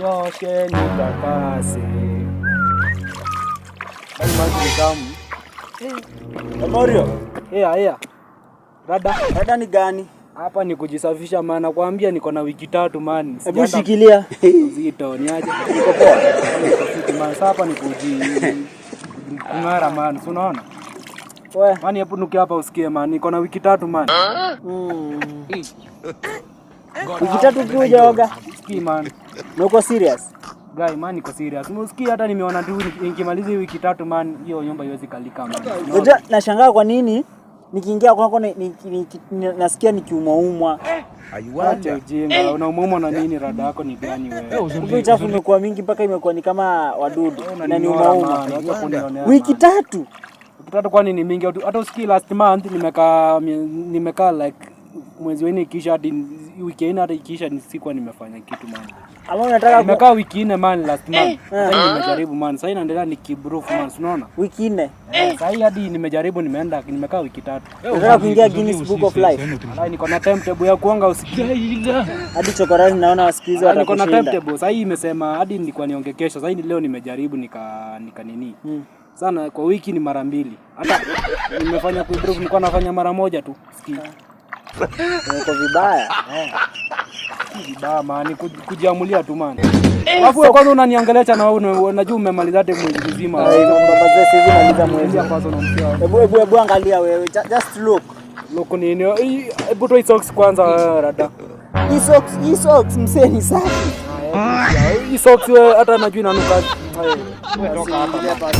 nioshe nitakase. Maji tamu. Mario. Aya. Rada ni gani? Hapa ni kujisafisha maana kuambia niko na wiki 3 man. Hebu shikilia. Zito niaje? Niko poa. Niko man hapa ni kung'ara man. Unaona? Wewe, man hapo nuki hapa usikie man. Niko na wiki 3 man. Wiki 3 tu hujaoga? Usikie man. Uko serious? Guy man niko serious. Usikie hata nimeona tu nikimaliza wiki 3 man hiyo nyumba iwezi kalika man. Unajua nashangaa kwa nini nikiingia kwako nasikia nikiumwa. Acha ujinga, unaumwa na nini? Rada yako ni gani wewe? Kumbe chafu imekuwa mingi mpaka imekuwa ni kama wadudu na ni umauma. Wiki 3. Wiki 3 kwani ni mingi? Hata usikii last month nimekaa like mwezi wene ikisha hadi wiki ine hata ikisha nisikuwa nimefanya kitu man. Ama unataka nimekaa wiki 4 man last month. Sasa nimejaribu man. Sasa inaendelea nikibruf man, unaona? Wiki 4. Sasa hadi nimejaribu nimekaa wiki 3. Unataka kuingia Guinness Book of Life? Alai niko na timetable ya kuanga usikie. Hadi chokorani naona wasikizi watakushinda. Niko na timetable. Sasa hii imesema hadi nilikuwa nionge kesho. Sasa leo nimejaribu nika nini. Sana kwa wiki ni mara 2. Hata nimefanya kubruf nilikuwa nafanya mara moja tu. Sikii. Uko vibaya. Vibaya man, kujiamulia tu man. Alafu wewe kwanza unaniangelea na wewe unajua umemaliza hata mwezi mzima. Baba zee hizi maliza mwezi ya kwanza unamtia. Hebu angalia wewe. Just look. Look nini? Hebu toa socks kwanza rada. Hii socks mseni safi. Hii socks wewe hata najua inanuka. Wewe toka hapa.